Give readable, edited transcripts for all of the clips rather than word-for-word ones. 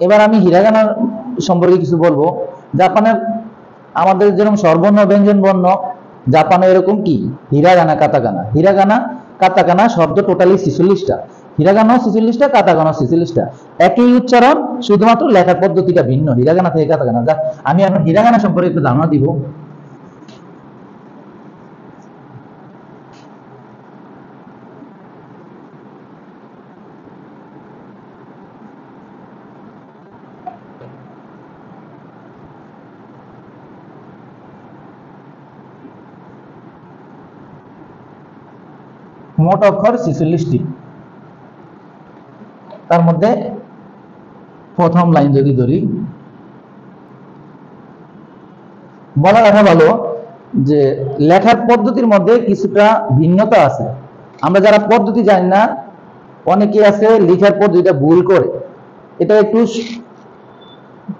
এবার আমি হিরাগানা সম্পর্কে কিছু বলবো। জাপানের আমাদের যেরকম স্বরবর্ণ ব্যঞ্জন বর্ণ, জাপানে এরকম কি হিরাগানা কাতাকানা, হিরাগানা কাতাকানা শব্দ টোটালি 46টা, হিরাগানাও 46টা, কাতাকানাও 46টা, একই উচ্চারণ, শুধুমাত্র লেখার পদ্ধতিটা ভিন্ন হিরাগানা থেকে কাতাকানা। যা আমি এখন হিরাগানা সম্পর্কে একটু ধারণা দিব। মোট অক্ষর 46টি, তার মধ্যে প্রথম লাইন যদি ধরি, বলা রাখা ভালো যে লেখার পদ্ধতির মধ্যে কিছুটা ভিন্নতা আছে। আমরা যারা পদ্ধতি জানি না, অনেকে আছে লেখার পদ্ধতিটা ভুল করে, এটা একটু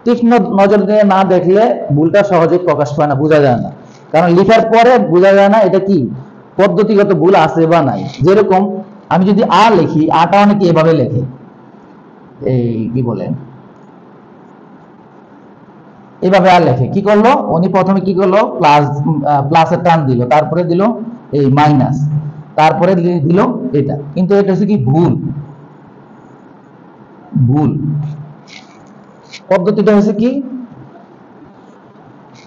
তীক্ষ্ণ নজর দিয়ে না দেখলে ভুলটা সহজে প্রকাশ পায় না, বোঝা যায় না। কারণ লেখার পরে বোঝা যায় না এটা কি পদ্ধতিগত ভুল আছে বা নাই। যেরকম আমি যদি আ লিখি, আটা অনেকে এভাবে লেখে, এই কি বলেন, এভাবে আর লেখে। কি করলো উনি প্রথমে, কি করলো প্লাসের টান দিল, তারপরে দিল এই মাইনাস, তারপরে দিল এটা, কিন্তু এটা হচ্ছে কি ভুল। ভুল পদ্ধতিটা হচ্ছে কি,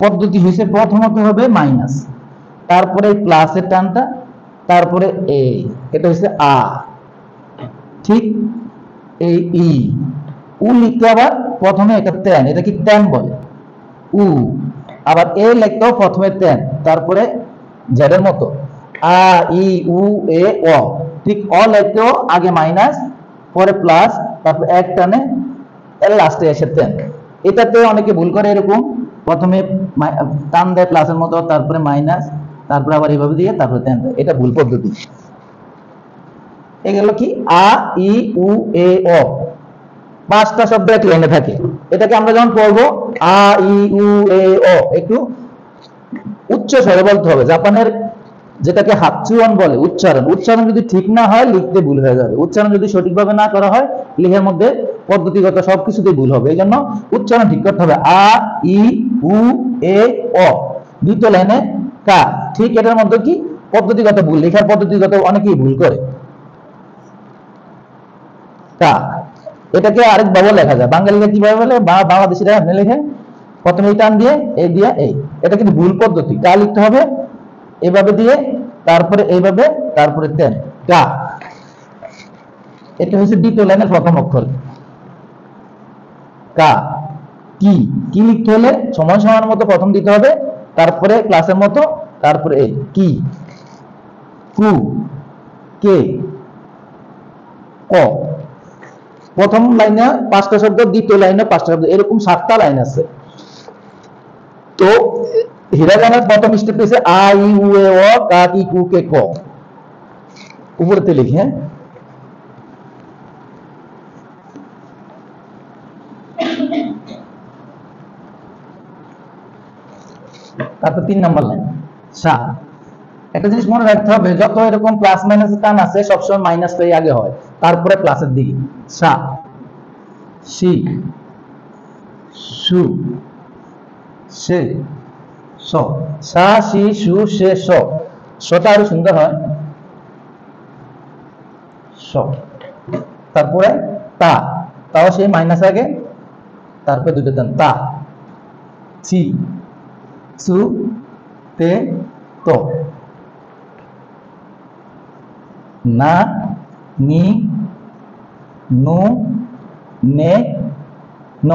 পদ্ধতি হচ্ছে প্রথমত হবে মাইনাস, তারপরে প্লাসের টানটা, তারপরে এই, এটা হচ্ছে আ, ঠিক। এই ই উ লিখতে আবার প্রথমে একটা টেন, এটা কি টেন বলে উ, আবার এ লিখতেও প্রথমে টেন, তারপরে জেডের মতো আ ই উ এ অ, ঠিক অ লিখতেও আগে মাইনাস, পরে প্লাস, তারপর এক টানে এর লাস্টে এসে টেন। এটাতে অনেকে ভুল করে, এরকম প্রথমে টান দেয় প্লাসের মতো, তারপরে মাইনাস, তারপরে আবার এইভাবে দিয়ে তারপরে টেন দেয়, এটা ভুল পদ্ধতি। এগুলো কি আ ই উ এ অ, পাঁচটা শব্দ এক লাইনে থাকে। এটাকে আমরা যখন পড়বো আ ই উ এ অ, একটু উচ্চ স্বরে বলতে হবে। জাপানের যেটাকে হাতচুয়ন বলে উচ্চারণ, উচ্চারণ যদি ঠিক না হয় লিখতে ভুল হয়ে যাবে, উচ্চারণ যদি সঠিকভাবে না করা হয় লেখার মধ্যে পদ্ধতিগত সবকিছুতেই ভুল হবে। এই জন্য উচ্চারণ ঠিক করতে হবে আ ই উ এ অ, দ্বিতীয় লাইনে কা, ঠিক। এটার মধ্যে কি পদ্ধতিগত ভুল, লেখার পদ্ধতিগত অনেকেই ভুল করে। কা, এটাকে আরেক ভাবে লেখা যায়, বাঙালিরা কিভাবে বলে বা বাংলাদেশিরা এমনি লেখে, প্রথমে এই টান দিয়ে এই দিয়ে এই, এটা কিন্তু ভুল পদ্ধতি। কা লিখতে হবে এভাবে দিয়ে, তারপরে এইভাবে, তারপরে টেন, কা। এটা হচ্ছে দ্বিতীয় লাইনের প্রথম অক্ষর কা। কি, কি লিখতে হলে সমান সমান মতো প্রথম দিতে হবে, তারপরে ক্লাসের মতো, তারপরে এই কি। কু, কে, ক। প্রথম লাইনে পাঁচটা শব্দ, দ্বিতীয় লাইনে পাঁচটা শব্দ, এরকম 7টা লাইন আছে। তো হিরাগানার প্রথম স্টেপ হচ্ছে আ ই উ এ অ, কা কি কু কে ক, উপরেতে লিখি, হ্যাঁ। তারপর 3 নম্বর লাইন সা। একটা জিনিস মনে রাখতে হবে, যত এরকম প্লাস মাইনাস টান আছে সবসময় মাইনাসটাই আগে হয়, তারপরে প্লাসের দিকে। সা, সি, সু, সে, স। সা সি সু সে স, সটা আরো সুন্দর হয়, স। তারপরে তা, তাও সেই মাইনাস আগে, তারপরে দুটো টান, তা, চি, সু, তে, তো। না, নি, নু, নে, ন।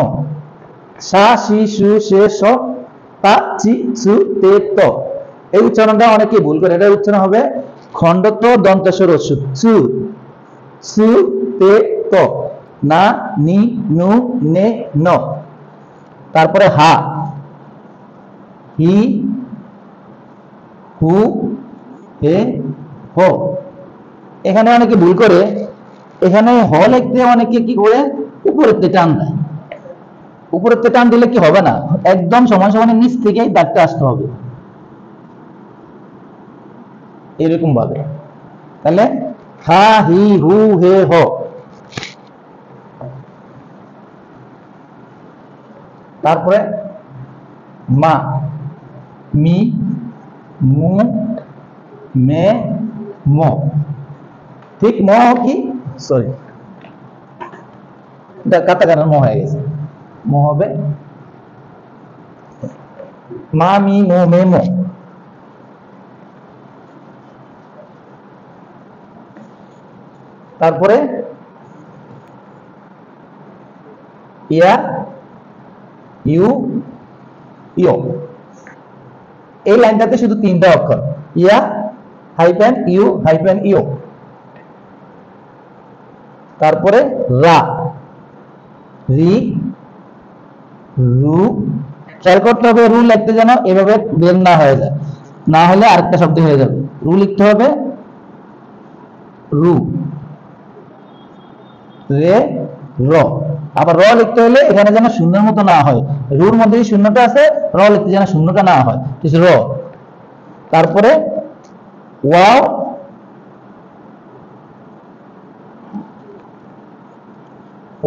সা সি সু সে স, তা চি সু তে তো। এই উচ্চারণটা অনেকে ভুল করে, এটা উচ্চারণ হবে খণ্ডত দন্তেশ্বর সু, সু, সু তে তো। না, নি, নু, নে, ন। তারপরে হা, হি, হু, হে, হো। এখানে অনেকে ভুল করে, এখানে হ লিখতে অনেকে কি করে উপরের টান দেয়, উপরের টান দিলে কি হবে না, একদম সমান সমানের নিচ থেকেই দাগটা আসতে হবে, এরকম ভাবে। তাহলে হা হি হু হে হ। তারপরে মা, মি, মু, মে, ম। ঠিক, ম কি, সরি কাটাকাটা ম হয়ে গেছে, ম হবে মা, মি, মু, মে, ম। তারপরে ইয়া, ইউ, ইও। এই লাইনটাতে শুধু তিনটা অক্ষর, ইয়া হাইফেন ইউ হাইফেন ইও। তারপরে রা, রি, রু। খেয়াল করতে হবে রু লিখতে যেন এভাবে বের না হয়ে যায়, না হলে আরেকটা শব্দ হয়ে যাবে। রু লিখতে হবে রু, রে, র। আবার র লিখতে হলে এখানে যেন শূন্যের মতো না হয়, রুর মধ্যে শূন্যটা আছে, র লিখতে যেন শূন্যটা না হয়, র। তারপরে ওয়াও,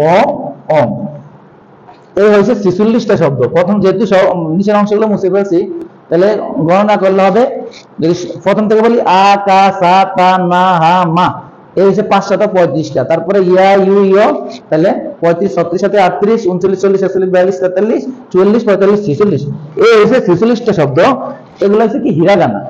ও, অম। এই হয়েছে 46টা শব্দ। প্রথম যেহেতু নিচের অংশগুলো মুছে ফেলছি, তাহলে গণনা করলে হবে, যদি প্রথম থেকে বলি আ, কা, সা, তা, না, হা, মা, এই হচ্ছে 5টা 35টা। তারপরে ইয়া, ইউ, ইয়, তাহলে 35, 36 সাথে 38, 39, 40, 41, 42, 43, 44, 45, 46। এই হচ্ছে 46টা শব্দ। এগুলো হচ্ছে কি হিরাগানা।